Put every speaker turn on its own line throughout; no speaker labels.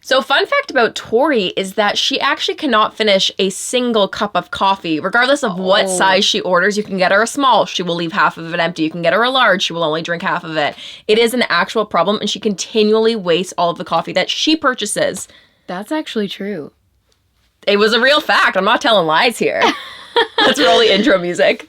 So fun fact about Torri is that she actually cannot finish a single cup of coffee, regardless of what size she orders. You can get her a small, she will leave half of it empty. You can get her a large, she will only drink half of it. It is an actual problem, and she continually wastes all of the coffee that she purchases.
That's actually true.
It was a real fact. I'm not telling lies here. Let's roll the intro music.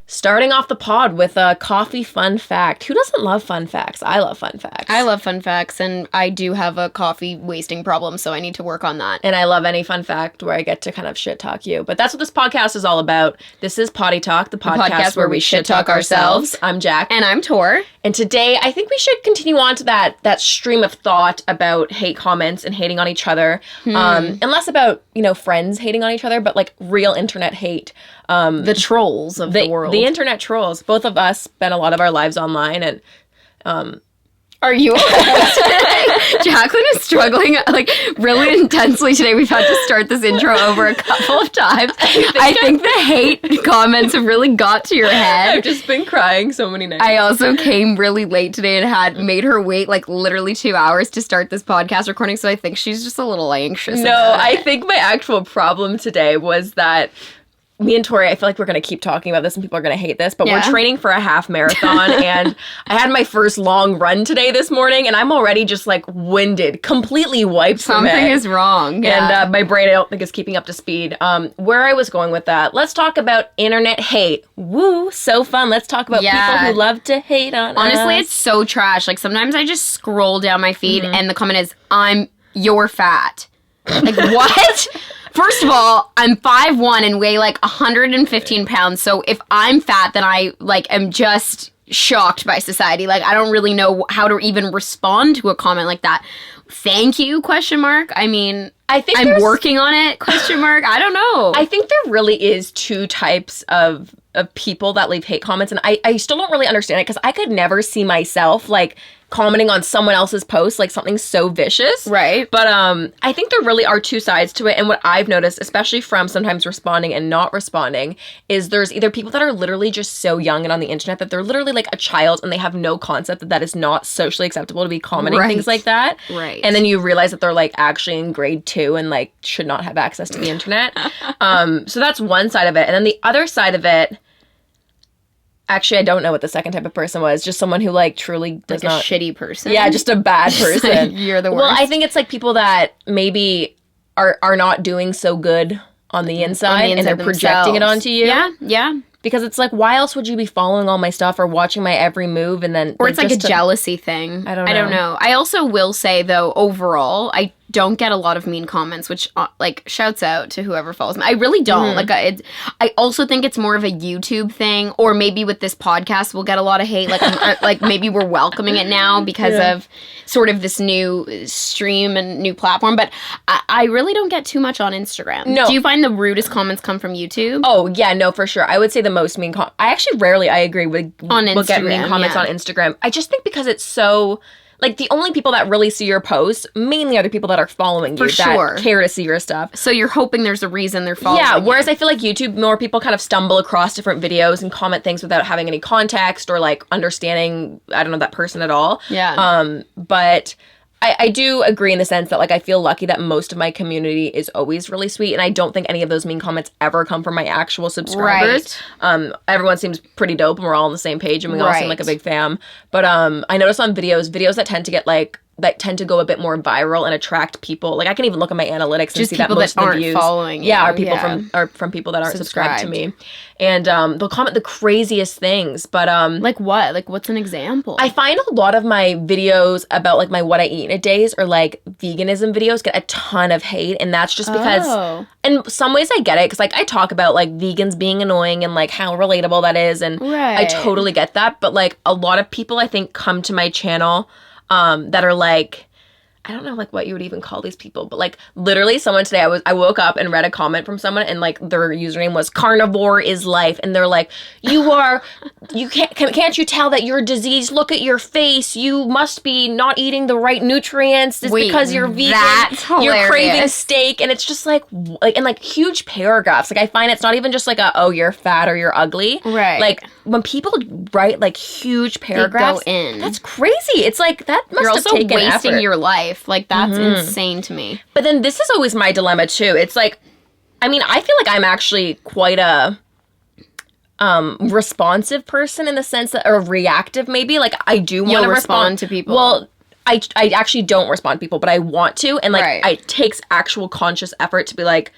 Starting off the pod with a coffee fun fact. Who doesn't love fun facts? I love fun facts.
I love fun facts, and I do have a coffee wasting problem, so I need to work on that.
And I love any fun fact where I get to kind of shit talk you. But that's what this podcast is all about. This is Poddy Talk, the podcast where we shit talk ourselves. I'm Jack.
And I'm Tor.
And today, I think we should continue on to that stream of thought about hate comments and hating on each other. And less about, friends hating on each other, but like real internet hate.
The trolls of the world.
The internet trolls. Both of us spend a lot of our lives online, and
Are you okay today? Jaclyn is struggling really intensely today. We've had to start this intro over a couple of times. I think the hate comments have really got to your head.
I've just been crying so many nights.
I also came really late today and had made her wait literally 2 hours to start this podcast recording, so I think she's just a little anxious.
No, I think my actual problem today was that me and Torri, I feel like we're going to keep talking about this and people are going to hate this, but we're training for a half marathon and I had my first long run today this morning and I'm already just winded, completely wiped from it.
Something is wrong.
Yeah. And my brain, I don't think, is keeping up to speed. Where I was going with that, let's talk about internet hate. Woo, so fun. Let's talk about people who love to hate on us.
Honestly, it's so trash. Sometimes I just scroll down my feed and the comment is, you're fat. What? First of all, I'm 5'1" and weigh 115 pounds. So if I'm fat, then I am just shocked by society. I don't really know how to even respond to a comment like that. Thank you, ? I mean, I think I'm working on it, ? I don't know.
I think there really is two types of people that leave hate comments. And I still don't really understand it because I could never see myself commenting on someone else's post, something so vicious.
Right.
But I think there really are two sides to it. And what I've noticed, especially from sometimes responding and not responding, is there's either people that are literally just so young and on the internet that they're literally a child and they have no concept that is not socially acceptable to be commenting things like that.
Right.
And then you realize that they're actually in grade 2 and should not have access to the internet. So that's one side of it. And then the other side of it, actually, I don't know what the second type of person was. Just someone who truly does not...
a shitty person?
Yeah, just a bad person.
You're the worst.
Well, I think it's people that maybe are not doing so good on the inside and they're projecting it onto you.
Yeah.
Because it's why else would you be following all my stuff or watching my every move and then...
Or it's a jealousy thing.
I don't know.
I also will say, though, overall, I don't get a lot of mean comments, which, shouts out to whoever follows me. I really don't. I also think it's more of a YouTube thing, or maybe with this podcast, we'll get a lot of hate. Maybe we're welcoming it now because of sort of this new stream and new platform, but I really don't get too much on Instagram.
No.
Do you find the rudest comments come from YouTube?
Oh, yeah, no, for sure. I would say the most mean comments. I actually rarely, I agree, will get mean comments on Instagram. I just think because it's so... the only people that really see your posts mainly are the people that are following you. That care to see your stuff.
So you're hoping there's a reason they're following you.
Yeah, whereas I feel YouTube, more people kind of stumble across different videos and comment things without having any context or understanding, I don't know, that person at all.
Yeah.
But I do agree in the sense that I feel lucky that most of my community is always really sweet, and I don't think any of those mean comments ever come from my actual subscribers. Right. Everyone seems pretty dope, and we're all on the same page, and we all seem like a big fam. But I notice on videos that tend to get that tend to go a bit more viral and attract people. I can even look at my analytics and see that most of the views
following you.
Yeah, are people from people that aren't subscribed to me. And they'll comment the craziest things. But
what? What's an example?
I find a lot of my videos about my what I eat in a days or veganism videos get a ton of hate, and that's just because in some ways I get it, because I talk about vegans being annoying and how relatable that is, and I totally get that. But a lot of people I think come to my channel that are I don't know like what you would even call these people, but like literally someone today I woke up and read a comment from someone and like their username was carnivore is life, and they're like, you can't you tell that you're diseased? Look at your face. You must be not eating the right nutrients. It's because you're vegan.
That's hilarious.
You're craving steak, and it's just like and like huge paragraphs. Like I find it's not even just like you're fat or you're ugly.
Right.
Like when people write like huge paragraphs,
they go in.
That's crazy. It's like that must
You're
have
also
taken
wasting
effort.
your life. Like, that's insane to me.
But then this is always my dilemma, too. It's like, I mean, I feel like I'm actually quite a responsive person in the sense that, or reactive maybe. Like, I do want to
respond to people.
Well, I actually don't respond to people, but I want to. And, like, it takes actual conscious effort to be like,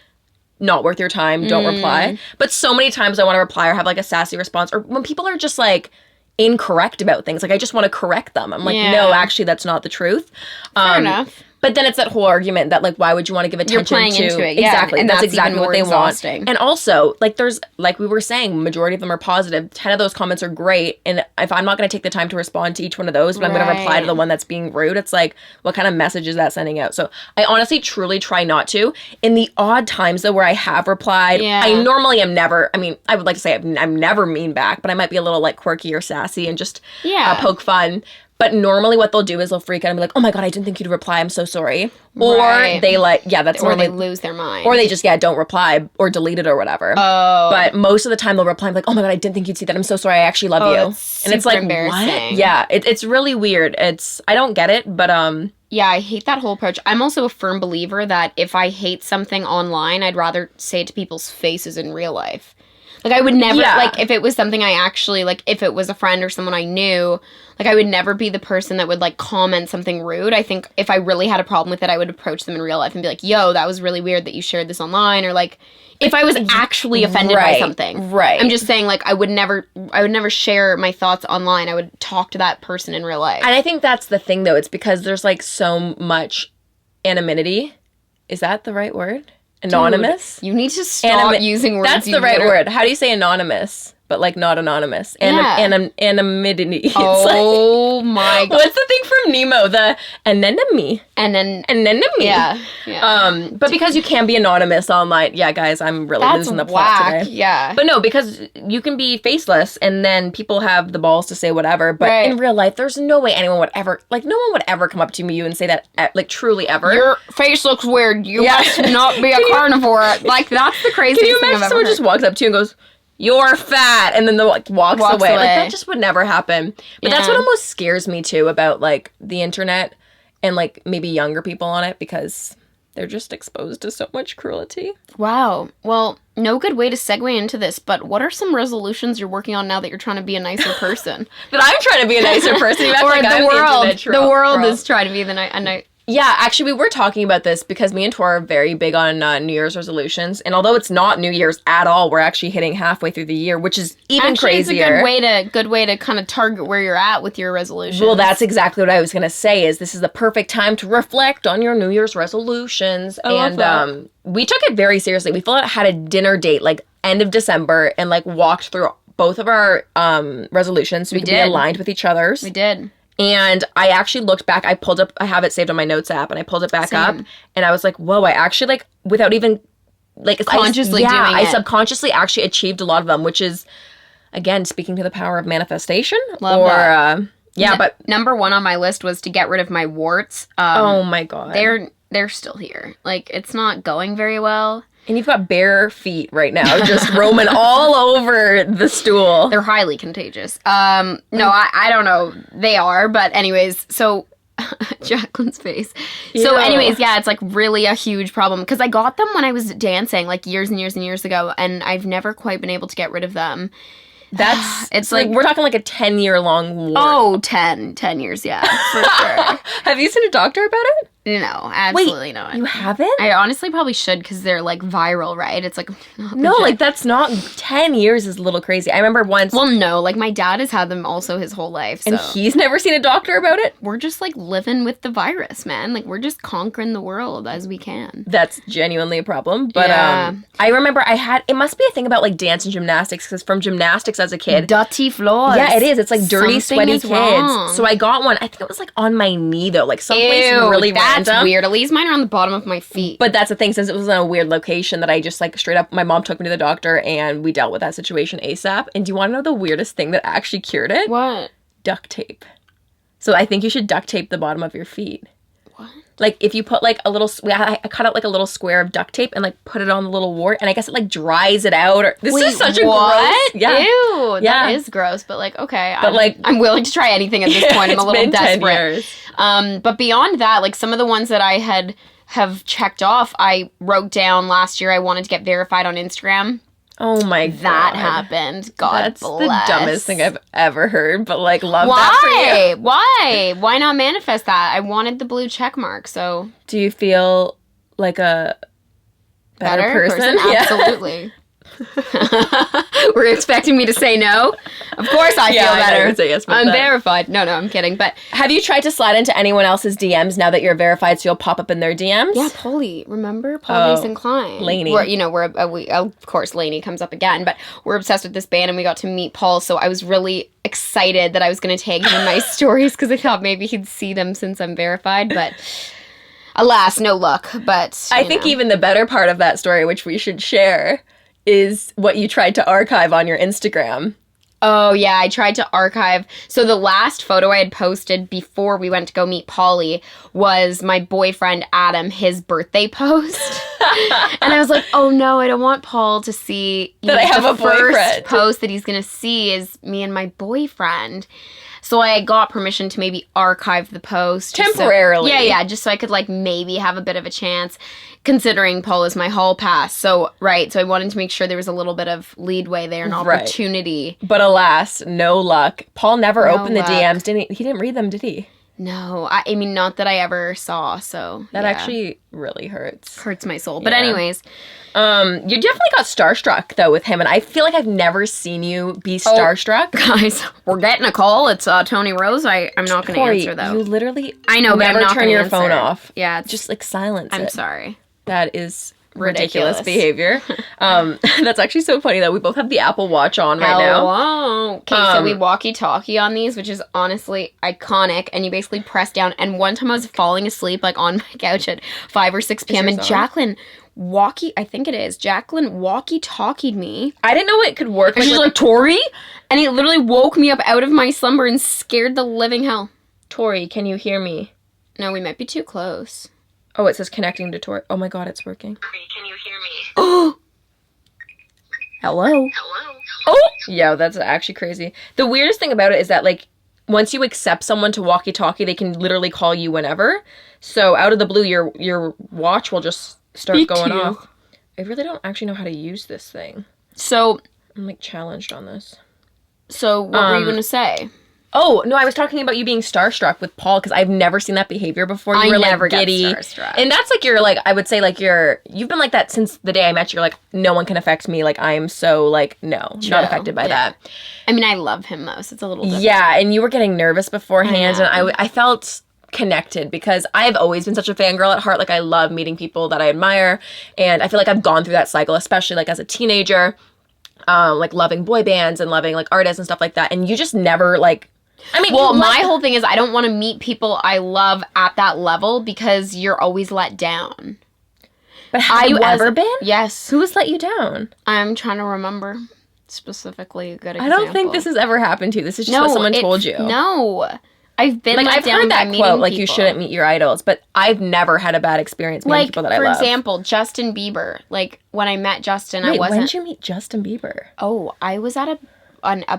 not worth your time, don't reply. But so many times I want to reply or have, like, a sassy response. Or when people are just, like, incorrect about things. Like, I just want to correct them. I'm like, no, actually, that's not the truth.
Fair enough.
But then it's that whole argument that, like, why would you want to give attention to...
You're playing into it, yeah.
Exactly.
And
that's
that's
exactly
even
what
more
they
exhausting.
want. And also, like, there's... Like we were saying, majority of them are positive. 10 of those comments are great. And if I'm not going to take the time to respond to each one of those, but I'm going to reply to the one that's being rude, it's like, what kind of message is that sending out? So I honestly, truly try not to. In the odd times, though, where I have replied, I normally am never... I mean, I would like to say I'm never mean back, but I might be a little, like, quirky or sassy and just poke fun. But normally what they'll do is they'll freak out and be like, oh my God, I didn't think you'd reply. I'm so sorry. Or they like, that's
or
normally...
they lose their mind.
Or they just, don't reply or delete it or whatever. Oh. But most of the time they'll reply and be like, oh my God, I didn't think you'd see that. I'm so sorry. I actually love you.
And it's like, embarrassing.
What? Yeah, it's really weird. I don't get it, but...
Yeah, I hate that whole approach. I'm also a firm believer that if I hate something online, I'd rather say it to people's faces in real life. Like, I would never, like, if it was something I actually, like, if it was a friend or someone I knew, like, I would never be the person that would, like, comment something rude. I think if I really had a problem with it, I would approach them in real life and be like, yo, that was really weird that you shared this online, or, like, if I was actually offended by something.
Right.
I'm just saying, like, I would never share my thoughts online. I would talk to that person in real life.
And I think that's the thing, though. It's because there's, like, so much anonymity. Is that the right word? Anonymous?
Dude, you need to stop using words.
That's the right word. How do you say anonymous, but like not anonymous? Anonymity.
Oh like, my God.
What's the thing from Nemo? The anemone. Anemone.
Yeah.
But because you can be anonymous online, guys, I'm really losing the plot today.
Yeah.
But no, because you can be faceless and then people have the balls to say whatever. But in real life, there's no way anyone would ever, like, no one would ever come up to you and say that, like, truly ever.
Your face looks weird. You must not be a carnivore. Like, that's the craziest thing I've ever heard. Can you imagine
someone just walks up to you and goes, you're fat, and then walks away. Like, that just would never happen. But that's what almost scares me, too, about, like, the internet and, like, maybe younger people on it, because they're just exposed to so much cruelty.
Wow. Well, no good way to segue into this, but what are some resolutions you're working on now that you're trying to be a nicer person?
That I'm trying to be a nicer person?
Or like the world is trying to be
Yeah, actually, we were talking about this because me and Tor are very big on New Year's resolutions. And although it's not New Year's at all, we're actually hitting halfway through the year, which is even crazier.
It's a good way to kind of target where you're at with your resolutions.
Well, that's exactly what I was going to say, is this is the perfect time to reflect on your New Year's resolutions. And we took it very seriously. We had a dinner date, like, end of December, and, like, walked through both of our resolutions so we could be aligned with each other's.
We did.
And I actually looked back, I have it saved on my notes app, and I pulled it back up, and I was like, whoa, I actually, like, without even, like,
consciously doing it.
I subconsciously actually achieved a lot of them, which is, again, speaking to the power of manifestation.
Love that.
But
number one on my list was to get rid of my warts.
Oh my God.
They're still here. Like, it's not going very well.
And you've got bare feet right now, just roaming all over the stool.
They're highly contagious. No, I don't know. They are, but anyways, so Jaclyn's face. So anyways, it's like really a huge problem because I got them when I was dancing like years and years and years ago, and I've never quite been able to get rid of them.
It's like we're talking like a 10-year-long war.
Oh, 10 years, yeah, for sure.
Have you seen a doctor about it?
No, absolutely not.
You haven't?
I honestly probably should because they're like viral, right? It's like
no, like that's not 10 years is a little crazy. I remember once.
Well, no, like my dad has had them also his whole life, so.
And he's never seen a doctor about it.
We're just like living with the virus, man. Like we're just conquering the world as we can.
That's genuinely a problem. But I remember it must be a thing about like dance and gymnastics because from gymnastics as a kid,
dirty floors.
Yeah, it is. It's like dirty,
Something
sweaty
is
kids.
wrong.
So I got one. I think it was like on my knee though, like someplace really wrong. random.
That's weird. At least mine are on the bottom of my feet.
But that's the thing, since it was in a weird location that I just like straight up, my mom took me to the doctor and we dealt with that situation ASAP. And do you want to know the weirdest thing that actually cured it?
What?
Duct tape. So I think you should duct tape the bottom of your feet.
What?
Like, if you put, like, a little... I cut out, like, a little square of duct tape and, like, put it on the little wart, and I guess it, like, dries it out. Or this is such a gross...
Yeah. Ew, that is gross, but, like, okay.
But,
I'm willing to try anything at this point. I'm a little desperate. 10 years. But beyond that, like, some of the ones that I have checked off, I wrote down last year I wanted to get verified on Instagram.
Oh my God.
That happened. God
That's
bless.
the dumbest thing I've ever heard, but like love that for you.
Why? Why not manifest that? I wanted the blue check mark, so.
Do you feel like a better person?
Absolutely. Were you expecting me to say no? Of course I feel better.
I would say yes,
I'm verified. No, I'm kidding. But
have you tried to slide into anyone else's DMs now that you're verified so you'll pop up in their DMs?
Yeah, Poddy. Remember? Poddy's and Klein.
Lainey.
Of course, Lainey comes up again, but we're obsessed with this band and we got to meet Paul, so I was really excited that I was going to tag him in my stories because I thought maybe he'd see them since I'm verified, but alas, no luck. But
I think even the better part of that story, which we should share, is what you tried to archive on your Instagram.
Oh, yeah, I tried to archive. So the last photo I had posted before we went to go meet Polly was my boyfriend, Adam, his birthday post. And I was like, oh, no, I don't want Paul to see
that I have a boyfriend.
First post that he's going to see is me and my boyfriend. So I got permission to maybe archive the post.
Temporarily.
Just so I could, like, maybe have a bit of a chance, considering Paul is my hall pass. So I wanted to make sure there was a little bit of leadway there and opportunity.
But alas, no luck. Paul never opened the DMs, didn't he? He didn't read them, did he?
No. I mean, not that I ever saw, so...
That actually really hurts.
Hurts my soul. But anyways...
you definitely got starstruck, though, with him, and I feel like I've never seen you be starstruck.
Guys, we're getting a call. It's Tony Rose. I'm not going to answer, though.
You literally
I know,
never
but I'm not
turn your
answer.
phone off.
Yeah.
Just, like, silence
I'm
it.
sorry.
That is ridiculous behavior. That's actually so funny that we both have the Apple Watch on right now.
Okay, so we walkie-talkie on these, which is honestly iconic, and you basically press down, and one time I was falling asleep, like, on my couch at 5 or 6 p.m., and jaclyn walkie-talkied me.
I didn't know it could work.
And she's like, Torri? And it literally woke me up out of my slumber and scared the living hell.
Torri, can you hear me?
No, we might be too close.
Oh, it says connecting to Torri. Oh my God, it's working.
Can you hear me?
Oh! Hello?
Hello?
Oh! Yo, that's actually crazy. The weirdest thing about it is that, like, once you accept someone to walkie-talkie, they can literally call you whenever. So, out of the blue, your watch will just start going off. I really don't actually know how to use this thing.
So...
I'm, like, challenged on this.
So, what were you going to say?
Oh, no, I was talking about you being starstruck with Paul, because I've never seen that behavior before. You were
never
like, giddy.
get starstruck.
And that's like, I would say, like, you've been like that since the day I met you. You're like, no one can affect me. Like, I am so, like, not affected by that.
I mean, I love him, though, so it's a little different.
Yeah, and you were getting nervous beforehand, and I felt connected, because I've always been such a fangirl at heart. Like, I love meeting people that I admire, and I feel like I've gone through that cycle, especially, like, as a teenager, like, loving boy bands and loving, like, artists and stuff like that, and you just never, like... I mean,
well, my whole thing is I don't want to meet people I love at that level because you're always let down.
But have you ever been?
Yes.
Who has let you down?
I'm trying to remember specifically a good example.
I don't think this has ever happened to you. This is just what someone told you.
No. I've been
I've heard that quote, like, you shouldn't meet your idols, but I've never had a bad experience meeting people that I love.
Like, for example, Justin Bieber. Like, when I met Justin,
I wasn't... when did you meet Justin Bieber?
Oh, I was at a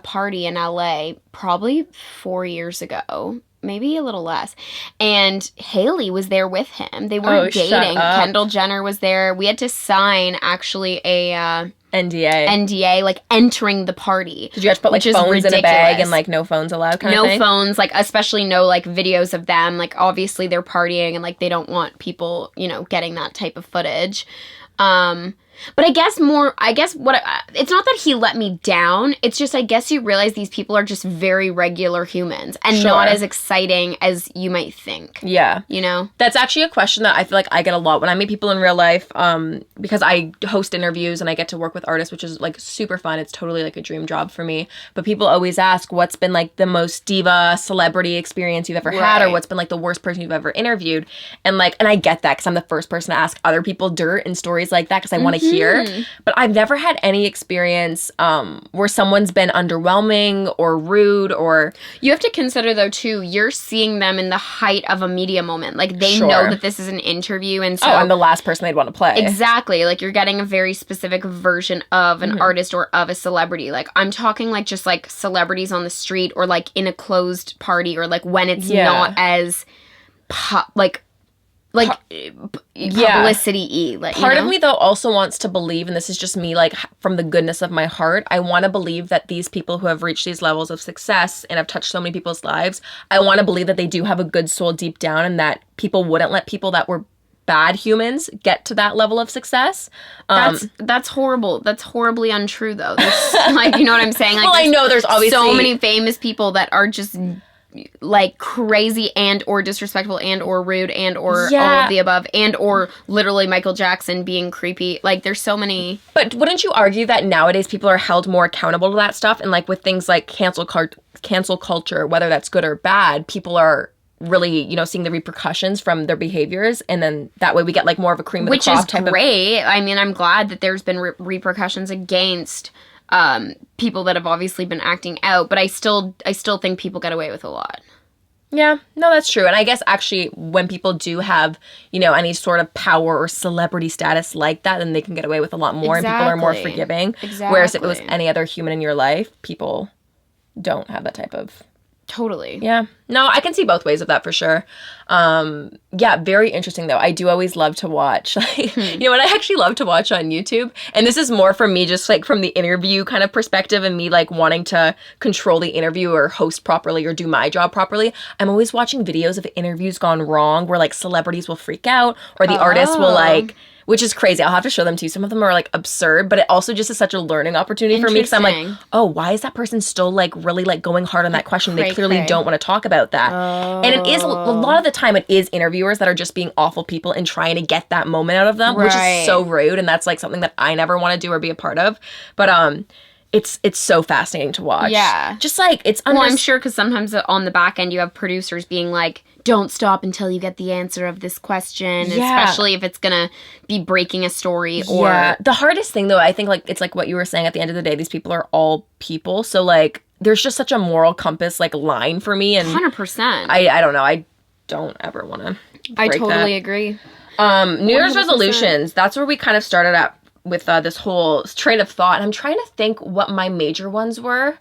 party in LA probably 4 years ago, maybe a little less, and Haley was there with him. They weren't dating. Kendall Jenner was there. We had to sign actually a NDA, like, entering the party.
Did you have to put, like, phones in a bag and, like, no phones allowed kind of thing?
No phones, like, especially no, like, videos of them. Like, obviously they're partying and, like, they don't want people, getting that type of footage. But it's not that he let me down. It's just, I guess you realize these people are just very regular humans and not as exciting as you might think.
Yeah.
You know?
That's actually a question that I feel like I get a lot when I meet people in real life, because I host interviews and I get to work with artists, which is like super fun. It's totally like a dream job for me. But people always ask, what's been like the most diva celebrity experience you've ever had, or what's been like the worst person you've ever interviewed? And I get that because I'm the first person to ask other people dirt and stories like that because I want to hear. But I've never had any experience where someone's been underwhelming or rude or...
You have to consider, though, too, you're seeing them in the height of a media moment. Like, they know that this is an interview, and so...
Oh, I'm the last person they'd want to play.
Exactly. Like, you're getting a very specific version of an artist or of a celebrity. Like, I'm talking, like, just, like, celebrities on the street or, like, in a closed party or, like, when it's not as... publicity-y. Like,
part of me, though, also wants to believe, and this is just me, like, from the goodness of my heart, I want to believe that these people who have reached these levels of success and have touched so many people's lives, I want to believe that they do have a good soul deep down and that people wouldn't let people that were bad humans get to that level of success.
That's horrible. That's horribly untrue, though. Like, you know what I'm saying? Like,
well, I know there's obviously...
so many famous people that are just... like crazy and or disrespectful and or rude and or all of the above and or literally Michael Jackson being creepy. Like, there's so many.
But wouldn't you argue that nowadays people are held more accountable to that stuff? And like with things like cancel culture, whether that's good or bad, people are really, you know, seeing the repercussions from their behaviors, and then that way we get like more of a cream of the crop type of...
Which is great. I mean, I'm glad that there's been repercussions against people that have obviously been acting out, but I still think people get away with a lot.
Yeah, no, that's true. And I guess actually when people do have, you know, any sort of power or celebrity status like that, then they can get away with a lot more and people are more forgiving. Exactly. Whereas if it was any other human in your life, people don't have that type of...
Totally.
Yeah. No, I can see both ways of that for sure. Yeah, very interesting though. I do always love to watch. You know what I actually love to watch on YouTube? And this is more for me just like from the interview kind of perspective and me like wanting to control the interview or host properly or do my job properly. I'm always watching videos of interviews gone wrong where like celebrities will freak out or the artist will like... Which is crazy. I'll have to show them to you. Some of them are like absurd, but it also just is such a learning opportunity for me because I'm like, oh, why is that person still like really like going hard on that question? They clearly don't want to talk about that. And it is a lot of the time it is interviewers that are just being awful people and trying to get that moment out of them, which is so rude. And that's like something that I never want to do or be a part of. But it's so fascinating to watch.
Yeah.
Just like it's
well, I'm sure because sometimes on the back end you have producers being like, don't stop until you get the answer of this question, especially if it's gonna be breaking a story or...
Yeah. The hardest thing, though, I think, like, it's like what you were saying at the end of the day, these people are all people, so, like, there's just such a moral compass, like, line for me, and...
100%.
I don't know, I don't ever want to
I totally agree.
New Year's resolutions, that's where we kind of started at with this whole train of thought, and I'm trying to think what my major ones were.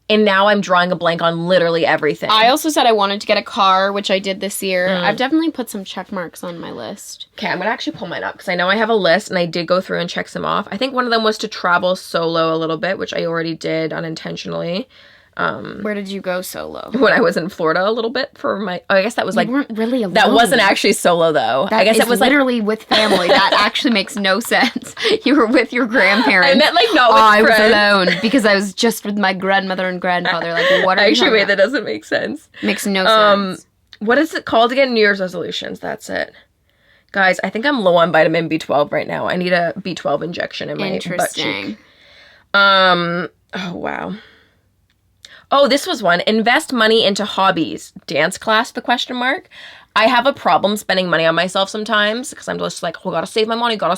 And now I'm drawing a blank on literally everything.
I also said I wanted to get a car, which I did this year. I've definitely put some check marks on my list.
Okay, I'm going to actually pull mine up because I know I have a list and I did go through and check some off. I think one of them was to travel solo a little bit, which I already did unintentionally.
Where did you go solo?
When I was in Florida a little bit for my... Oh, I guess that was like...
You weren't really alone.
That wasn't actually solo, though.
I guess it was literally with family. That actually makes no sense. You were with your grandparents.
I meant like not with friends.
I was alone because I was just with my grandmother and grandfather. Like, what are you
actually, wait, that doesn't make sense.
Makes no sense.
What is it called again? New Year's resolutions. That's it. Guys, I think I'm low on vitamin B12 right now. I need a B12 injection in my butt cheek. Oh, wow. Oh, this was one. Invest money into hobbies. Dance class, the question mark. I have a problem spending money on myself sometimes because I'm just like, oh, gotta save my money. But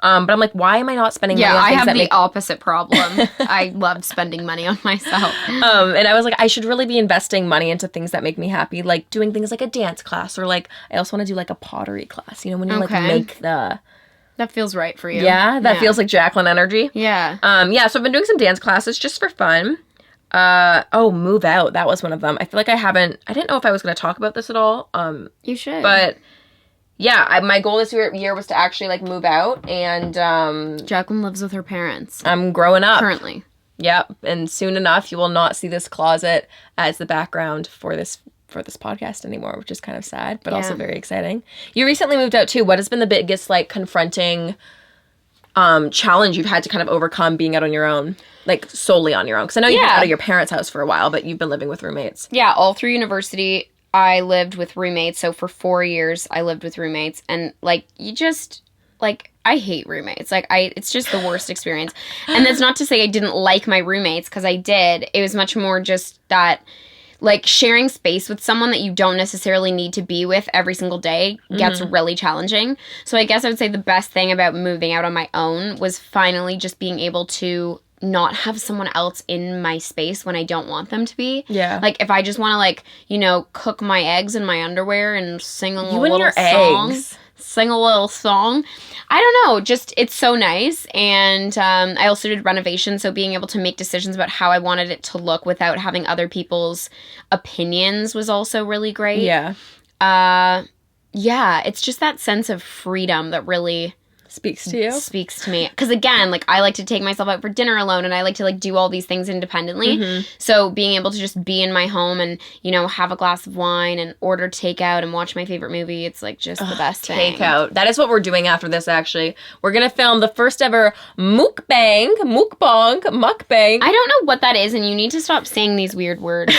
I'm like, why am I not spending money on things that
I have the opposite problem. I love spending money on myself.
And I was like, I should really be investing money into things that make me happy, like doing things like a dance class or like, I also want to do like a pottery class, you know, when you like make the...
That feels right for you.
Yeah? That feels like Jaclyn energy.
Yeah.
Yeah, so I've been doing some dance classes just for fun. Move out. That was one of them. I feel like I didn't know if I was going to talk about this at all.
You should.
But yeah, my goal this year was to actually like move out and,
Jaclyn lives with her parents.
I'm growing up.
Currently.
Yep. And soon enough, you will not see this closet as the background for this podcast anymore, which is kind of sad, but also very exciting. You recently moved out too. What has been the biggest like confronting challenge you've had to kind of overcome being out on your own, like solely on your own? Because I know you've been out of your parents' house for a while, but you've been living with roommates.
Yeah, all through university, I lived with roommates. So for 4 years, I lived with roommates. And, like, you just, like, I hate roommates. Like, it's just the worst experience. And that's not to say I didn't like my roommates, because I did. It was much more just that, like, sharing space with someone that you don't necessarily need to be with every single day gets really challenging. So I guess I would say the best thing about moving out on my own was finally just being able to not have someone else in my space when I don't want them to be.
Yeah.
Like, if I just want to, like, you know, cook my eggs in my underwear and sing a
You
little
and your
song.
eggs.
Sing a little song. I don't know. Just, it's so nice. And I also did renovations, so being able to make decisions about how I wanted it to look without having other people's opinions was also really great.
Yeah.
Yeah, it's just that sense of freedom that really
Speaks to you?
Speaks to me. Because again, like, I like to take myself out for dinner alone, and I like to, like, do all these things independently. So being able to just be in my home and, you know, have a glass of wine and order takeout and watch my favorite movie, it's, like, just the best thing.
Takeout. That is what we're doing after this, actually. We're going to film the first ever mukbang.
I don't know what that is, and you need to stop saying these weird words.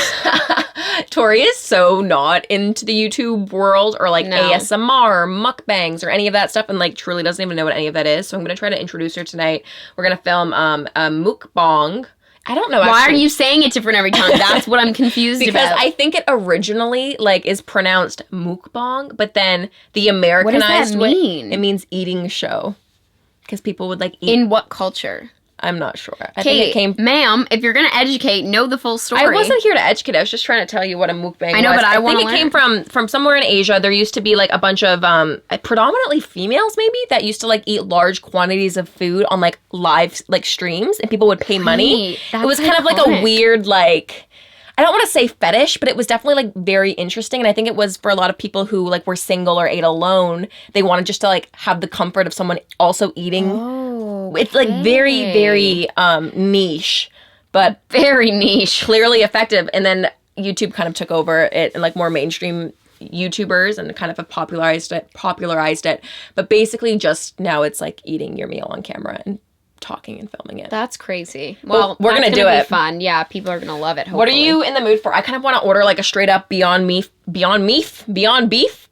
Tori is so not into the YouTube world or, like, ASMR or mukbangs or any of that stuff, and, like, truly doesn't even know what any of that is. So I'm going to try to introduce her tonight. We're going to film a mukbang. I don't know.
Why are you saying it different every time? That's what I'm confused
because
about.
Because I think it originally, like, is pronounced mukbang, but then the Americanized
what does that mean?
It means eating show. Because people would, like, eat.
In what culture?
I'm not sure. I think it came...
Ma'am, if you're going to educate, know the full story.
I wasn't here to educate. I was just trying to tell you what a mukbang was.
I know, but I want to
learn. I think it came from somewhere in Asia. There used to be, like, a bunch of, predominantly females, maybe, that used to, like, eat large quantities of food on, like, live, like, streams, and people would pay money.
That's
it was kind of, like, a weird, like... I don't want to say fetish, but it was definitely, like, very interesting. And I think it was for a lot of people who, like, were single or ate alone. They wanted just to, like, have the comfort of someone also eating.
Oh,
it's, like, very, very niche, but
very niche.
Clearly effective. And then YouTube kind of took over it, and, like, more mainstream YouTubers and kind of have popularized it. But basically just now it's, like, eating your meal on camera and talking and filming it.
That's crazy. Well,
we're gonna do it.
Fun. Yeah, people are gonna love it. Hopefully.
What are you in the mood for? I kind of want to order, like, a straight up Beyond Beef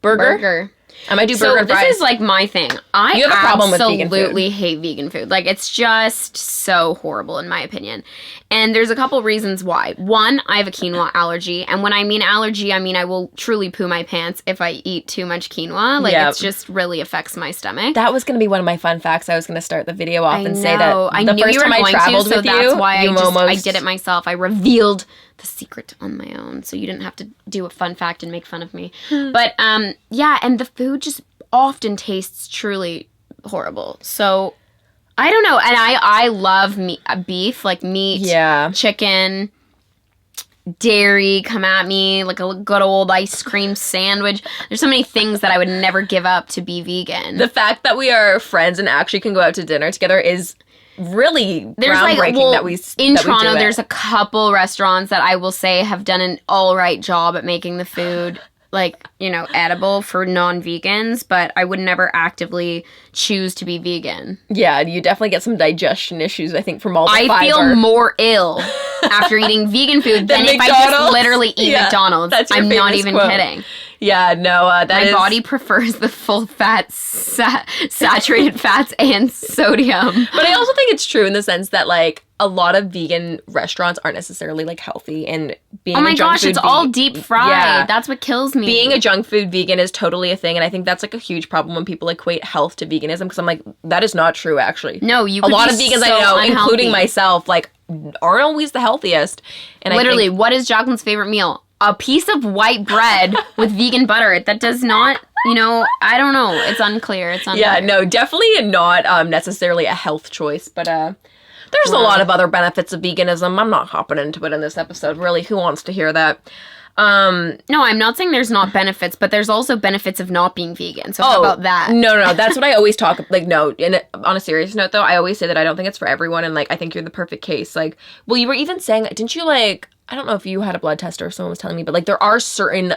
burger. I might do burger and fries.
This is, like, my thing.
You have a problem with vegan food.
I absolutely hate vegan food. Like, it's just so horrible in my opinion. And there's a couple reasons why. One, I have a quinoa allergy. And when I mean allergy, I mean I will truly poo my pants if I eat too much quinoa. Like, it just really affects my stomach.
That was going to be one of my fun facts. I was going to start the video off and say that
I knew you were going to, so that's why I did it myself. I revealed the secret on my own, so you didn't have to do a fun fact and make fun of me. But yeah, and the food just often tastes truly horrible. So I don't know, and I love beef, like meat, chicken, dairy. Come at me, like a good old ice cream sandwich. There's so many things that I would never give up to be vegan.
The fact that we are friends and actually can go out to dinner together is really groundbreaking.
In Toronto, there's a couple restaurants that I will say have done an all right job at making the food, like, you know, edible for non-vegans, but I would never actively choose to be vegan.
Yeah, you definitely get some digestion issues, I think, from all the fiber.
I feel more ill after eating vegan food than if I just literally eat McDonald's. I'm not even kidding.
Yeah, no,
my body prefers the full fat, saturated fats and sodium.
But I also think it's true in the sense that, like, a lot of vegan restaurants aren't necessarily, like, healthy, and being
oh my gosh, it's all deep fried. Yeah. That's what kills me.
Being a junk food vegan is totally a thing, and I think that's, like, a huge problem when people equate health to veganism, because I'm like, that is not true, actually.
No, a
lot of vegans I know, including myself, like, aren't always the healthiest. And
literally, what is Jaclyn's favorite meal? A piece of white bread with vegan butter. That does not, you know, I don't know. It's unclear.
Yeah, no, definitely not necessarily a health choice, but there's a lot of other benefits of veganism. I'm not hopping into it in this episode, really. Who wants to hear that?
No, I'm not saying there's not benefits, but there's also benefits of not being vegan. So how about that?
No, that's what I always talk, like, no, and on a serious note, though, I always say that I don't think it's for everyone, and, like, I think you're the perfect case. Like, well, you were even saying, didn't you, like, I don't know if you had a blood test or if someone was telling me, but, like, there are certain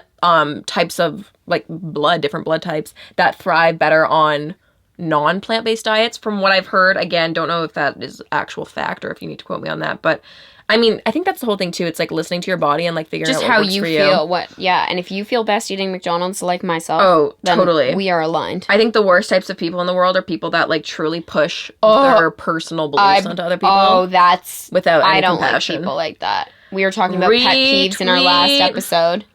types of, like, different blood types that thrive better on non-plant-based diets from what I've heard. Again, don't know if that is actual fact or if you need to quote me on that, but I mean, I think that's the whole thing too. It's like listening to your body and like figuring
just
out what
how
works
you
for
feel.
you.
And if you feel best eating McDonald's like myself, then
totally,
we are aligned.
I think the worst types of people in the world are people that like truly push their personal beliefs onto other people.
Oh, that's
without any
I don't
compassion.
like people like that. We were talking about pet peeves in our last episode.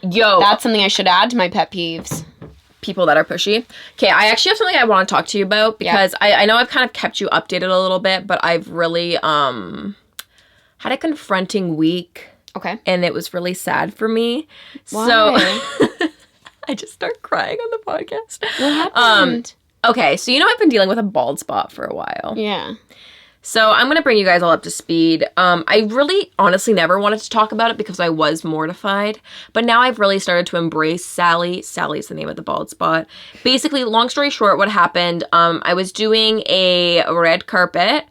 Yo,
that's something I should add to my pet peeves.
People that are pushy. Okay, I actually have something I want to talk to you about because I know I've kind of kept you updated a little bit, but I've really had a confronting week.
Okay.
And it was really sad for me.
Why?
So I just start crying on the podcast.
What happened?
Okay, so I've been dealing with a bald spot for a while.
Yeah.
So I'm going to bring you guys all up to speed. I really honestly never wanted to talk about it because I was mortified. But now I've really started to embrace Sally. Sally's the name of the bald spot. Basically, long story short, what happened, I was doing a red carpet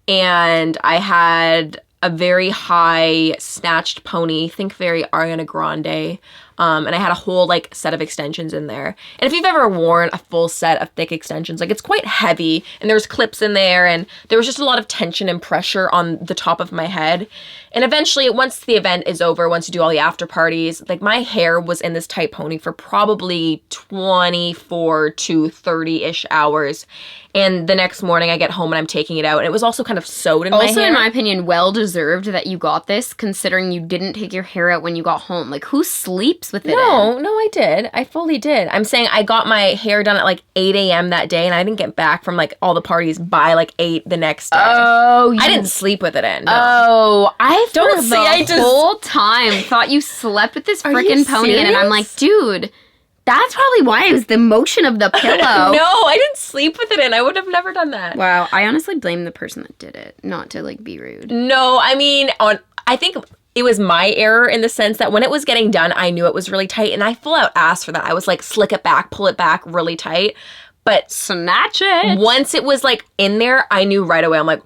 and I had a very high snatched pony, think very Ariana Grande, and I had a whole like set of extensions in there. And if you've ever worn a full set of thick extensions, like it's quite heavy and there's clips in there and there was just a lot of tension and pressure on the top of my head. And eventually, once the event is over, once you do all the after parties, like my hair was in this tight pony for probably 24 to 30-ish hours. And the next morning I get home and I'm taking it out. And it was also kind of sewed in my hair.
Also, in my opinion, well-deserved that you got this, considering you didn't take your hair out when you got home. Like, who sleeps with it
No, I did. I fully did. I'm saying I got my hair done at like 8 a.m. that day and I didn't get back from like all the parties by like 8 the next day.
Oh,
I didn't sleep with it in. No.
Oh, I
Don't say I just
whole time thought you slept with this
Are you
freaking pony in, and I'm like, dude, that's probably why it was the motion of the pillow.
No, I didn't sleep with it in. I would have never done that.
Wow, I honestly blame the person that did it, not to like be rude.
No, I mean, I think it was my error in the sense that when it was getting done, I knew it was really tight, and I full out asked for that. I was like, slick it back, pull it back really tight. But
snatch it.
Once it was like in there, I knew right away. I'm like,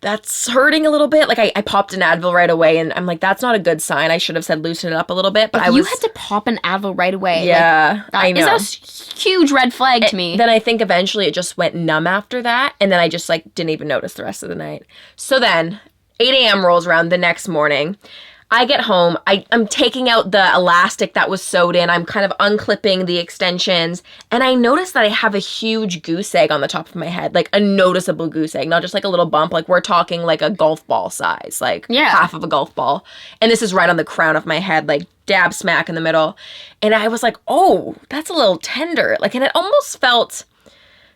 that's hurting a little bit. Like I popped an Advil right away and I'm like, that's not a good sign. I should have said loosen it up a little bit. But
you had to pop an Advil right away.
Yeah,
like,
I know.
Is a huge red flag to me.
Then I think eventually it just went numb after that. And then I just like didn't even notice the rest of the night. So then 8 a.m. rolls around the next morning. I get home, I'm taking out the elastic that was sewed in, I'm kind of unclipping the extensions, and I notice that I have a huge goose egg on the top of my head, like a noticeable goose egg, not just like a little bump, like we're talking like a golf ball size, like half of a golf ball. And this is right on the crown of my head, like dab smack in the middle. And I was like, oh, that's a little tender. Like, and it almost felt...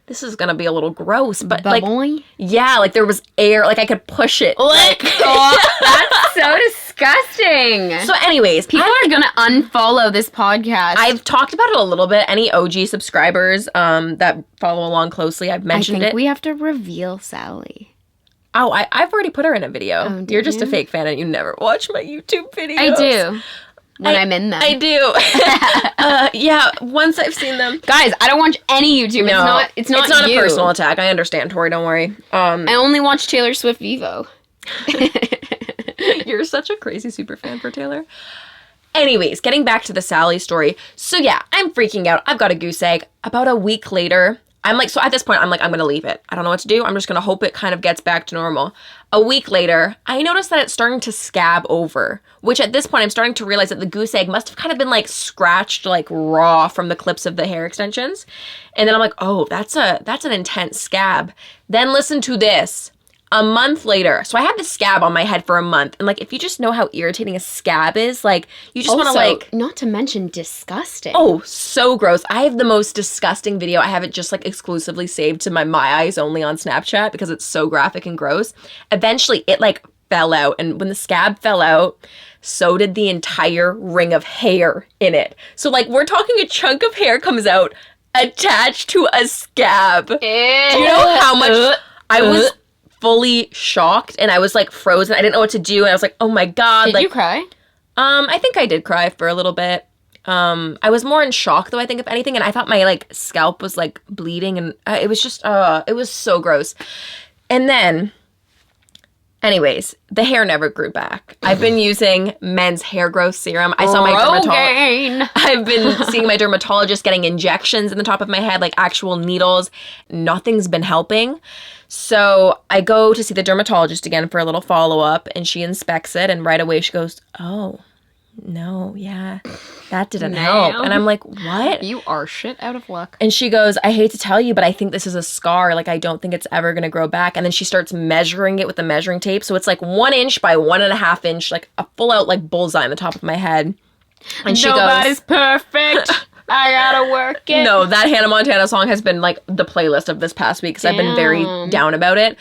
This is gonna be a little gross, but
bubbly?
Like, yeah, like there was air, like I could push it.
Like, oh, that's so disgusting.
So anyways,
people are gonna unfollow this podcast.
I've talked about it a little bit. Any OG subscribers that follow along closely, I've mentioned it.
I think we have to reveal Sally.
Oh, I've already put her in a video.
Oh,
You're just a fake fan and you never watch my YouTube videos.
I do. When I'm in them.
I do. Yeah, once I've seen them.
Guys, I don't watch any YouTube.
No,
it's not
a personal attack. I understand, Tori, don't worry.
I only watch Taylor Swift Vivo.
You're such a crazy super fan for Taylor. Anyways, getting back to the Sally story. So yeah, I'm freaking out. I've got a goose egg. About a week later, I'm like, so at this point, I'm like, I'm going to leave it. I don't know what to do. I'm just going to hope it kind of gets back to normal. A week later, I noticed that it's starting to scab over, which at this point, I'm starting to realize that the goose egg must have kind of been like scratched, like raw from the clips of the hair extensions. And then I'm like, oh, that's an intense scab. Then listen to this. A month later, so I had the scab on my head for a month. And like, if you just know how irritating a scab is, like, you just want to like...
not to mention disgusting.
Oh, so gross. I have the most disgusting video. I have it just like exclusively saved to my eyes only on Snapchat because it's so graphic and gross. Eventually, it like fell out. And when the scab fell out, so did the entire ring of hair in it. So like, we're talking a chunk of hair comes out attached to a scab.
Ew.
Do you know how much I was... fully shocked and I was like frozen. I didn't know what to do and I was like, oh my god.
Did you cry?
I think I did cry for a little bit. I was more in shock though, I think, if anything, and I thought my like scalp was like bleeding and it was just it was so gross. And then Anyways, the hair never grew back. I've been using men's hair growth serum. I saw my dermatologist. I've been seeing my dermatologist getting injections in the top of my head, like actual needles. Nothing's been helping. So I go to see the dermatologist again for a little follow-up, and she inspects it, and right away she goes, oh, no, yeah, that didn't help. And I'm like, what?
You are shit out of luck.
And she goes, I hate to tell you, but I think this is a scar. Like, I don't think it's ever going to grow back. And then she starts measuring it with the measuring tape. So it's like 1 inch by 1.5 inch, like a full out like bullseye on the top of my head. And she
Nobody's perfect. I gotta work it.
No, that Hannah Montana song has been like the playlist of this past week because I've been very down about it.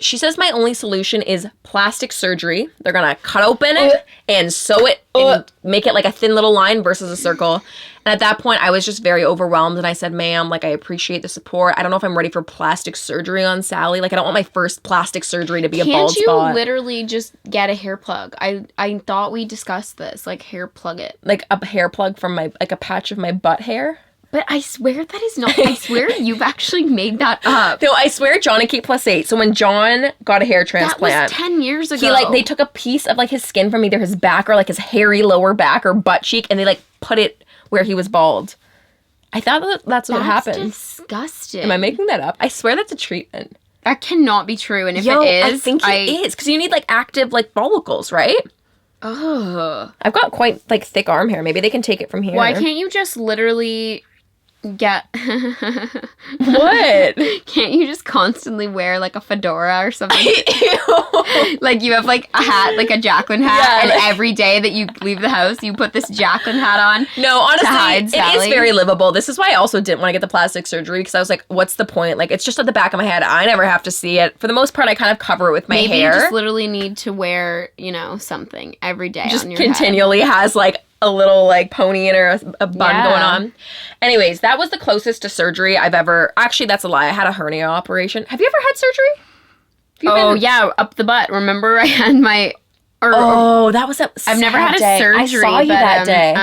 She says my only solution is plastic surgery. They're gonna cut open it and sew it and make it like a thin little line versus a circle. And at that point, I was just very overwhelmed. And I said, ma'am, like, I appreciate the support. I don't know if I'm ready for plastic surgery on Sally. Like, I don't want my first plastic surgery to be a bald spot.
Can't you literally just get a hair plug? I thought we discussed this. Like, hair plug it.
Like, a hair plug from my, like, a patch of my butt hair?
But I swear that is not... I swear you've actually made that up.
No, I swear John and Kate +8. So when John got a hair transplant...
That was 10 years ago.
He, like, they took a piece of, like, his skin from either his back or, like, his hairy lower back or butt cheek, and they, like, put it where he was bald. I thought that's what happened.
That's disgusting.
Am I making that up? I swear that's a treatment.
That cannot be true. And if it is...
I think it is. Because you need, like, active, like, follicles, right?
Ugh.
I've got quite, like, thick arm hair. Maybe they can take it from here.
Why can't you just literally... get
What?
Can't you just constantly wear like a fedora or something? Like you have like a hat, like a Jaclyn hat, and every day that you leave the house you put this Jaclyn hat on.
No, honestly,
to hide
it
Sally.
is very livable. This is why I also didn't want to get the plastic surgery, because I was like, what's the point? Like, it's just at the back of my head. I never have to see it. For the most part, I kind of cover it with my hair.
Maybe you just literally need to wear, you know, something every day
just
on your
continually
head.
Has like a little like pony in or a bun going on. Anyways, that was the closest to surgery I've ever... Actually, that's a lie. I had a hernia operation. Have you ever had surgery?
Yeah, up the butt. Remember I had my...
that was a
I've never had a
day.
surgery.
I saw you that day.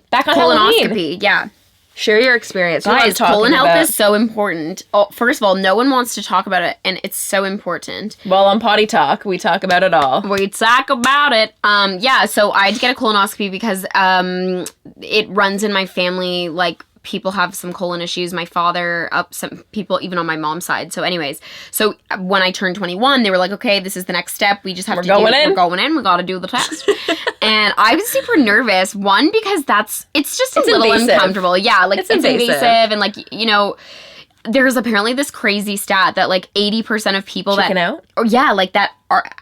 Back on
colonoscopy.
Halloween.
Yeah.
Share your experience.
Guys, colon health is so important. Oh, first of all, no one wants to talk about it, and it's so important.
Well, on Poddy Talk, we talk about it all.
We talk about it. So I had to get a colonoscopy because it runs in my family, like, people have some colon issues. My father, some people, even on my mom's side. So anyways, so when I turned 21, they were like, okay, this is the next step. We just have to we're going in. We got to do the test. And I was super nervous. One, because it's just a little invasive. Uncomfortable. Yeah, like it's invasive. And like, you know, there's apparently this crazy stat that like 80% of people that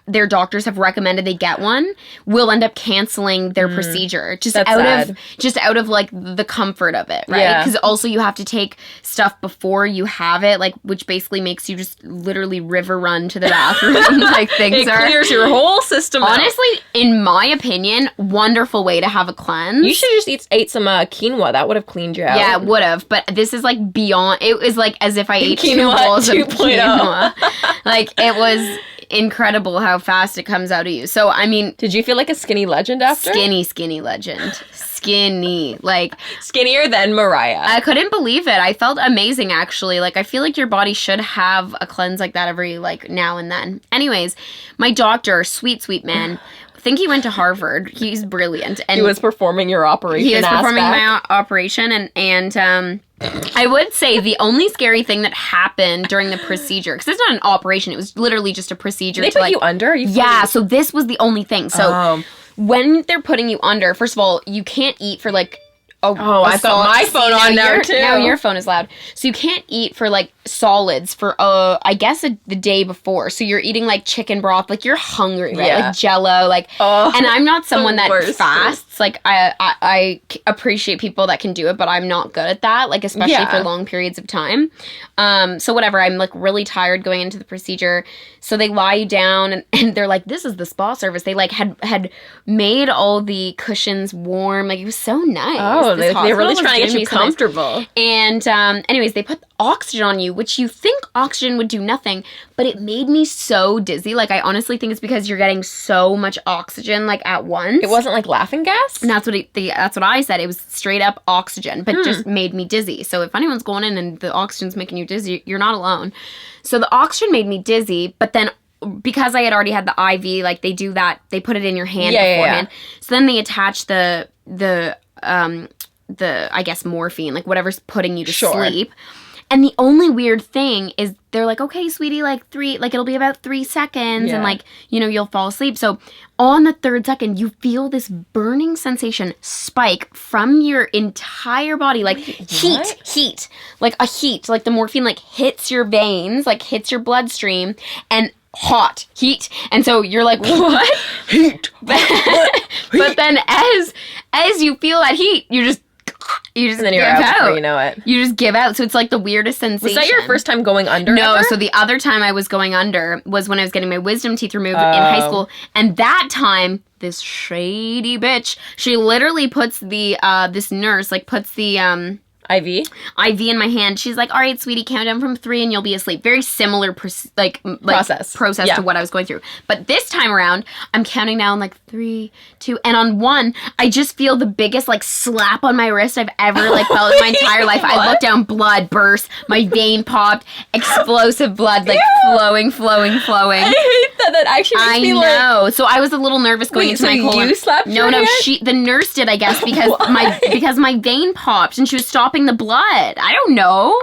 their doctors have recommended they get one will end up canceling their procedure just out of like the comfort of it, right? Because also you have to take stuff before you have it, like, which basically makes you just literally river run to the bathroom. Like things
it clears your whole system
honestly out. In my opinion, wonderful way to have a cleanse.
You should just ate some quinoa. That would have cleaned you out.
Yeah, it would have. But this is like beyond. It was like as if I ate
quinoa
2 bowls of
2.0.
quinoa. Like it was incredible how fast it comes out of you. So I mean,
did you feel like a skinny legend after?
Skinny legend. Skinny, like
skinnier than Mariah.
I couldn't believe it. I felt amazing, actually. Like I feel like your body should have a cleanse like that every like now and then. Anyways, my doctor, sweet man. I think he went to Harvard. He's brilliant. And
he was performing your operation.
He was performing my operation, and I would say the only scary thing that happened during the procedure, because it's not an operation, it was literally just a procedure.
They put you under?
So this was the only thing. So when they're putting you under, first of all, you can't eat for like
I've got my phone on now too.
Now your phone is loud. So you can't eat for like solids for I guess the day before. So you're eating like chicken broth, like you're hungry, right? Like Jello, like. And I'm not someone that fasts. Like I appreciate people that can do it, but I'm not good at that. Like especially for long periods of time. So whatever. I'm like really tired going into the procedure. So they lie you down and they're like, this is the spa service. They like had made all the cushions warm. Like it was so nice.
They're really trying to get you comfortable.
Nice. And anyways, they put oxygen on you, which you think oxygen would do nothing, but it made me so dizzy. Like I honestly think it's because you're getting so much oxygen like at once.
It wasn't like laughing gas?
And that's what I said. It was straight up oxygen, but just made me dizzy. So if anyone's going in and the oxygen's making you dizzy, you're not alone. So the oxygen made me dizzy, but then because I had already had the IV, like they do that, they put it in your hand beforehand. So then they attach the I guess morphine, like whatever's putting you to sleep. And the only weird thing is they're like, okay, sweetie, like it'll be about 3 seconds and like, you know, you'll fall asleep. So on the 3rd second, you feel this burning sensation spike from your entire body, like heat, like a heat, like the morphine like hits your veins, like hits your bloodstream and heat. And so you're like, what? Heat. But then as you feel that heat, you just
and then you're out before you know it.
You just give out. So it's like the weirdest sensation.
Was that your first time going under?
No,
ever?
So the other time I was going under was when I was getting my wisdom teeth removed in high school. And that time, this shady bitch, she literally puts the, this nurse, like puts the,
IV
in my hand. She's like, all right, sweetie, count down from 3 and you'll be asleep. Very similar process to what I was going through. But this time around, I'm counting down like 3, 2, and on 1, I just feel the biggest like slap on my wrist I've ever like felt in my entire life. I look down, blood burst, my vein popped, explosive blood like flowing.
I hate that. That actually makes me like...
I know. So I was a little nervous going into my colon.
You slapped your hand?
The nurse did, I guess, because my vein popped and she was stopping the blood. I don't know.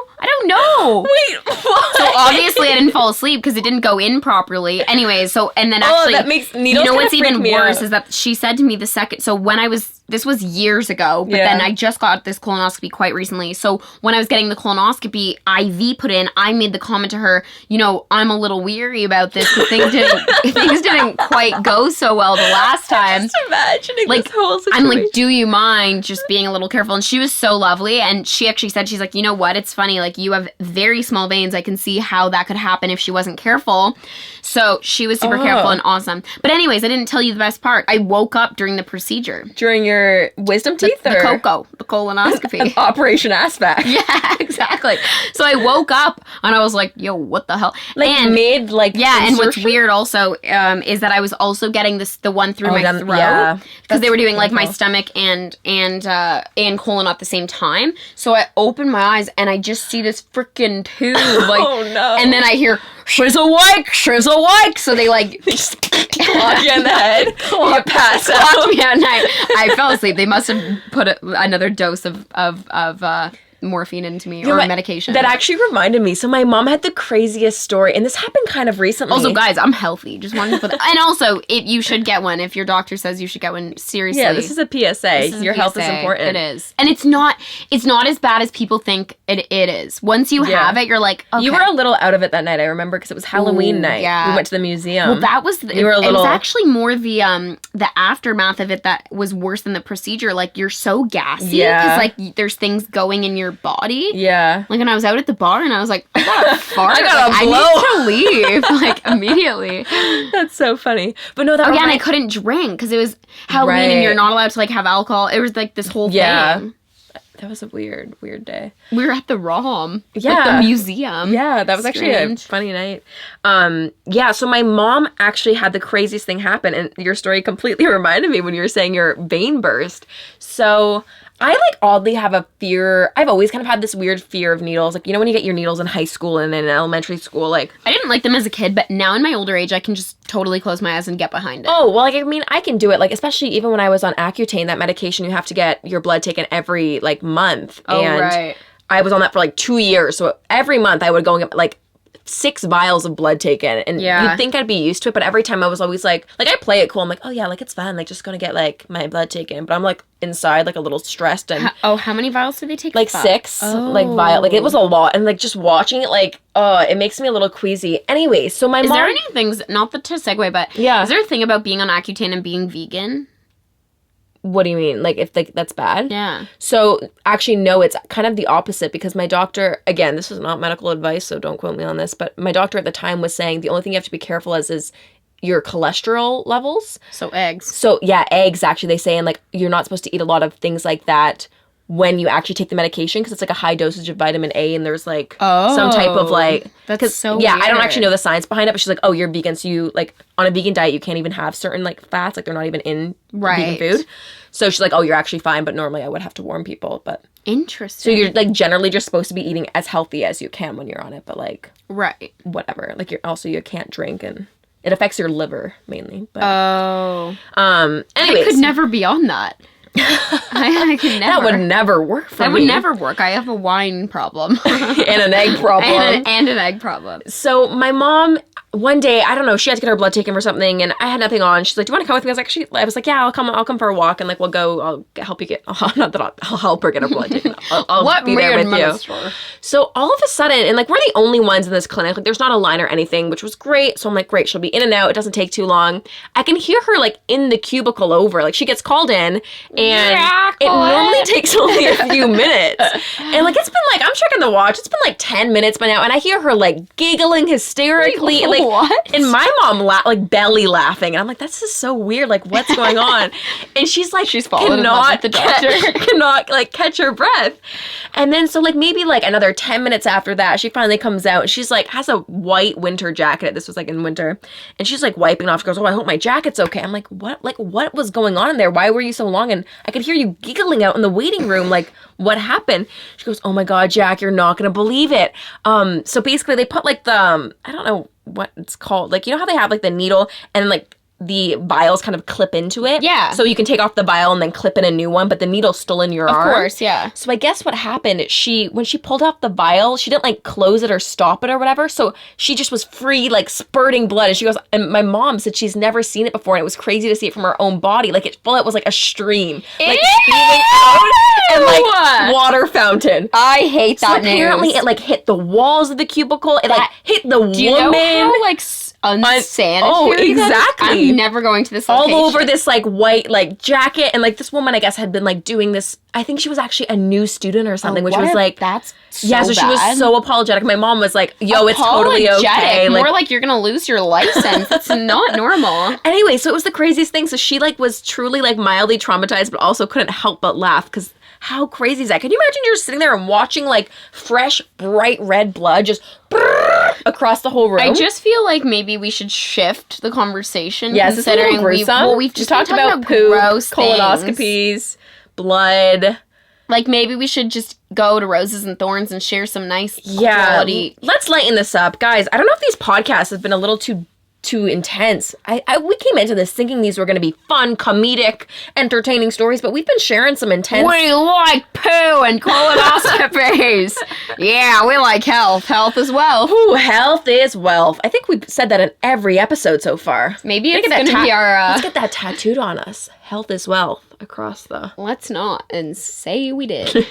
Wait, what?
So obviously I didn't fall asleep because it didn't go in properly. Anyway, and then actually,
that makes needles.
You know what's even worse
out.
is that she said to me the second. So when this was years ago, but then I just got this colonoscopy quite recently. So when I was getting the colonoscopy IV put in, I made the comment to her, you know, I'm a little weary about this because things didn't quite go so well the last time.
I'm just imagining
like,
this whole situation.
I'm like, do you mind just being a little careful? And she was so lovely, and she actually said, she's like, you know what? It's funny, like you have very small veins. I can see how that could happen if she wasn't careful. So she was super careful and awesome. But anyways, I didn't tell you the best part. I woke up during the procedure.
During your wisdom teeth?
The colonoscopy.
Operation aspect.
Yeah, exactly. So I woke up and I was like, yo, what the hell?
Like
and,
mid, like
yeah,
insertion?
And what's weird also is that I was also getting the one through my throat.
Yeah.
Because they were doing like my stomach and colon at the same time. So I opened my eyes and I just see this freaking tube. Like,
oh no.
And then I hear, she's awake. So they like
just clock you in the head. You pass out.
Clocked me out and I fell asleep. They must have put another dose of morphine into me or medication.
That actually reminded me. So my mom had the craziest story, and this happened kind of recently.
Also, guys, I'm healthy. Just wanted to put that. And also, you should get one. If your doctor says you should get one, seriously.
Yeah, this is a PSA. Your health is important.
It is. And it's not as bad as people think it is. Once you have it, you're like, okay.
You were a little out of it that night, I remember, because it was Halloween night. Yeah. We went to the museum.
Well, that was...
You were a little...
It was actually more the aftermath of it that was worse than the procedure. Like, you're so gassy.
Yeah.
Because, like, there's things going in your body.
Yeah.
Like, when I was out at the bar and I was like, I got a fart.
I got a blow.
I need to leave, like, immediately.
That's so funny. But no, that
and I couldn't drink because it was Halloween and you're not allowed to, like, have alcohol. It was, like, this whole thing.
That was a weird day.
We were at the ROM.
Yeah.
Like, the museum.
Yeah, that was actually a funny night. So my mom actually had the craziest thing happen, and your story completely reminded me when you were saying your vein burst. So I, like, oddly have a fear. I've always kind of had this weird fear of needles. Like, you know when you get your needles in high school and in elementary school, like...
I didn't like them as a kid, but now in my older age, I can just totally close my eyes and get behind it.
Oh, well, like, I mean, I can do it. Like, especially even when I was on Accutane, that medication, you have to get your blood taken every, like, month.
Oh,
and
right.
I was on that for, like, 2 years. So every month I would go and get, like, 6 vials of blood taken, and you'd think I'd be used to it, but every time I was always like I play it cool. I'm like, oh yeah, like it's fun, like just gonna get like my blood taken, but I'm like inside like a little stressed. And
how many vials did they take?
Like 6, like vial. Like it was a lot, and like just watching it, like it makes me a little queasy. Anyway, so my mom.
Is there any things? Not to segue, but is there a thing about being on Accutane and being vegan?
What do you mean? Like, if that's bad?
Yeah.
So, actually, no, it's kind of the opposite, because my doctor, again, this is not medical advice, so don't quote me on this, but my doctor at the time was saying the only thing you have to be careful is your cholesterol levels.
So, eggs.
So, yeah, eggs, actually, they say, and, like, you're not supposed to eat a lot of things like that when you actually take the medication, because it's like a high dosage of vitamin A, and there's like some type of like...
That's so
yeah,
weird.
I don't actually know the science behind it, but she's like, oh, you're vegan, so you, like, on a vegan diet, you can't even have certain, like, fats, like, they're not even in vegan food. So she's like, oh, you're actually fine, but normally I would have to warn people, but...
Interesting.
So you're, like, generally just supposed to be eating as healthy as you can when you're on it, but, like...
Right.
Whatever. Like, you can't drink and It affects your liver mainly. But,
Oh.
anyways.
I could never be on that. I could never.
That would never work for me.
That would never work. I have a wine problem.
And an egg problem.
And an egg problem.
So my mom, one day, I don't know, she had to get her blood taken for something, and I had nothing on. She's like, "Do you want to come with me?" I was like, "Yeah, I'll come for a walk, and like we'll go. I'll help you get. Not that I'll help her get her blood taken. I'll be there with you." So all of a sudden, and like we're the only ones in this clinic. Like there's not a line or anything, which was great. So I'm like, great, she'll be in and out. It doesn't take too long. I can hear her like in the cubicle over. Like she gets called in, and it normally takes only a few minutes. And like it's been like I'm checking the watch. It's been like 10 minutes by now, and I hear her like giggling hysterically.
Wait,
like
what?
And my mom like belly laughing, and I'm like, this is so weird. Like what's going on? And she's like,
she's fallen in love with the doctor.
Cannot like catch her breath. And then so like maybe like another 10 minutes after that, she finally comes out. And she's like has a white winter jacket. This was like in winter, and she's like wiping off. She goes, "Oh, I hope my jacket's okay." I'm like, what? Like what was going on in there? Why were you so long? And I could hear you giggling out in the waiting room. Like what happened? She goes, "Oh my God, Jack, you're not gonna believe it." So basically they put like the I don't know what it's called. Like, you know how they have like the needle and like the vials kind of clip into it?
Yeah.
So you can take off the vial and then clip in a new one, but the needle's still in your arm.
Of course, yeah.
So I guess what happened, when she pulled off the vial, she didn't like close it or stop it or whatever. So she just was free, like spurting blood. And she goes, and my mom said she's never seen it before. And it was crazy to see it from her own body. Like it was like a stream. Like spewing out and like water fountain.
I hate that
So apparently
news.
it like hit the walls of the cubicle. It like hit the woman.
Do you know how like unsanitary?
Oh, exactly.
I'm never going to this
all
location.
over this like white like jacket, and like this woman I guess had been like doing this. I think she was actually a new student or something, which was like
that's so
yeah. So she was so apologetic. My mom was like, "Yo, it's totally okay."
More like you're gonna lose your license. It's not normal.
Anyway, so it was the craziest thing. So she like was truly like mildly traumatized, but also couldn't help but laugh because. How crazy is that? Can you imagine you're sitting there and watching like fresh, bright red blood just across the whole room?
I just feel like maybe we should shift the conversation.
Yes,
considering
we've just talked about poop,
gross
colonoscopies, blood.
Like maybe we should just go to Roses and Thorns and share some nice quality.
Let's lighten this up, guys. I don't know if these podcasts have been a little too intense. We came into this thinking these were going to be fun, comedic, entertaining stories, but we've been sharing some intense.
We like poo and colonoscopies. Yeah, we like health as well.
Ooh, health is wealth. I think we've said that in every episode so far.
Maybe it's going to be our.
Let's get that tattooed on us. Health is wealth across the.
Let's not and say we did.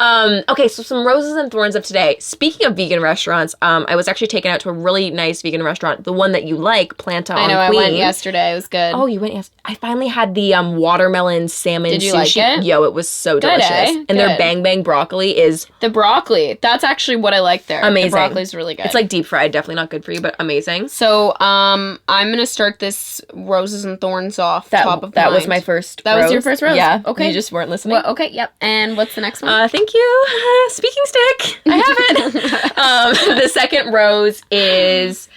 Okay, so some roses and thorns of today. Speaking of vegan restaurants, I was actually taken out to a really nice vegan restaurant, the one that you like, Planta on Queen.
I went yesterday. It was good.
Oh, you went yesterday? I finally had the watermelon salmon
Did you
sushi.
like it?
Yo, it was so delicious. And their bang bang broccoli is...
The broccoli. That's actually what I like there.
Amazing.
The broccoli's really good.
It's like deep fried. Definitely not good for you, but amazing.
So, I'm going to start this roses and thorns off top of
That was my first
That
rose.
was your first rose?
Yeah.
Okay.
You just weren't listening?
Well, okay, yep. And what's the next one?
Thank you. Speaking stick. I have it. The second rose is...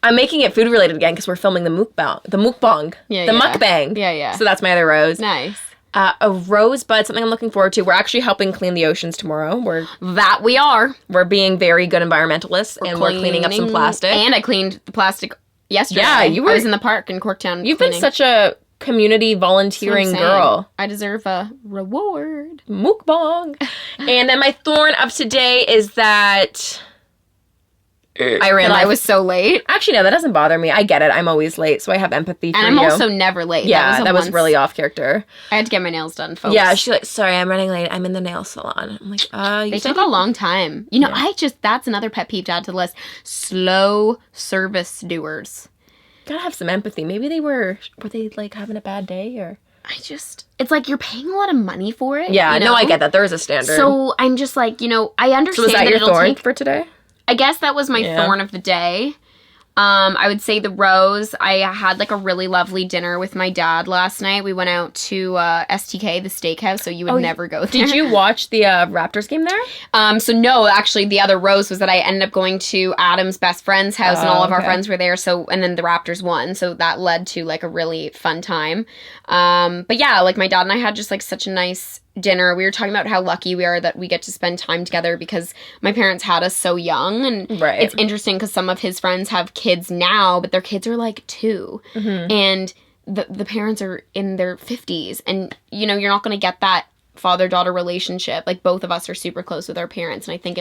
I'm making it food related again because we're filming the mukbang. Mukbang.
Yeah.
So that's my other rose.
Nice.
A rosebud, something I'm looking forward to. We're actually helping clean the oceans tomorrow.
We are.
We're being very good environmentalists, and we're cleaning up some plastic.
And I cleaned the plastic yesterday.
Yeah, I was
in the park in Corktown.
You've been such a community volunteering girl.
I deserve a reward.
Mukbang. And then my thorn of today is that
I was so late.
Actually, no, that doesn't bother me. I get it. I'm always late, so I have empathy for you.
And I'm also never late.
Yeah, that was really off character.
I had to get my nails done, folks.
Yeah, she's like, sorry, I'm running late. I'm in the nail salon. I'm like,
they took a long time. You know, that's another pet peeve to add to the list. Slow service doers.
Gotta have some empathy. Maybe were they like having a bad day or...
It's like you're paying a lot of money for it.
Yeah, no, I get that. There is a standard.
So I'm just like, I understand.
So was that your thorn for today?
I guess that was my thorn of the day. I would say the rose. I had like a really lovely dinner with my dad last night. We went out to STK, the steakhouse, so you would never go there.
Did you watch the Raptors game there?
So no, actually the other rose was that I ended up going to Adam's best friend's house and all of our friends were there. So, and then the Raptors won. So that led to like a really fun time. But yeah, like my dad and I had just like such a nice dinner, we were talking about how lucky we are that we get to spend time together because my parents had us so young. And it's interesting because some of his friends have kids now, but their kids are like 2. Mm-hmm. And the parents are in their 50s. And, you know, you're not going to get that father-daughter relationship. Like, both of us are super close with our parents. And I think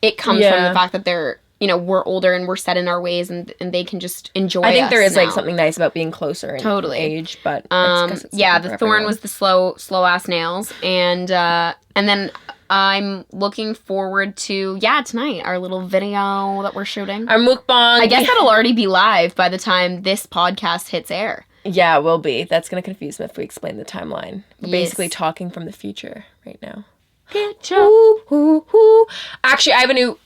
it comes from the fact that they're, you know, we're older and we're set in our ways and they can just enjoy us.
I think there is
now.
like something nice about being closer in age, but
the thorn was the slow ass nails, and then I'm looking forward to tonight our little video that we're shooting,
our mukbang.
I guess that'll already be live by the time this podcast hits air.
Yeah, it will be. That's gonna confuse me if we explain the timeline. We're basically talking from the future right now. Actually, I have a new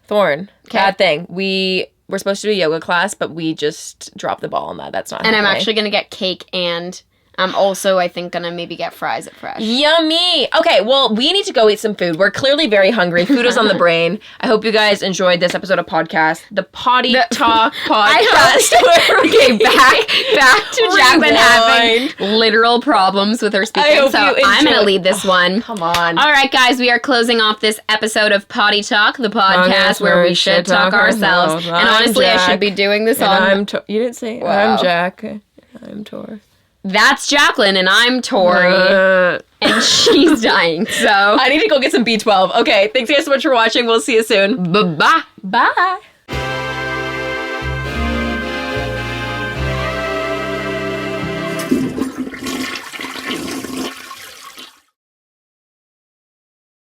thorn. Okay. Bad thing. We were supposed to do a yoga class, but we just dropped the ball on that. That's not happening.
And I'm actually going to get cake, and I'm also, I think, going to maybe get fries at Fresh.
Yummy! Okay, well, we need to go eat some food. We're clearly very hungry. Food is on the brain. I hope you guys enjoyed this episode of podcast. The Poddy Talk podcast.
Okay, back to Jaclyn having literal problems with her speaking, so I'm going to lead this one.
Come on.
All right, guys, we are closing off this episode of Poddy Talk, the podcast where we should talk ourselves. And honestly, I should be doing this on...
You didn't say it. Wow. I'm Jack. I'm Tor.
That's Jaclyn, and I'm Torri, and she's dying, so...
I need to go get some B12. Okay, thanks guys so much for watching. We'll see you soon.
Bye-bye.
Bye.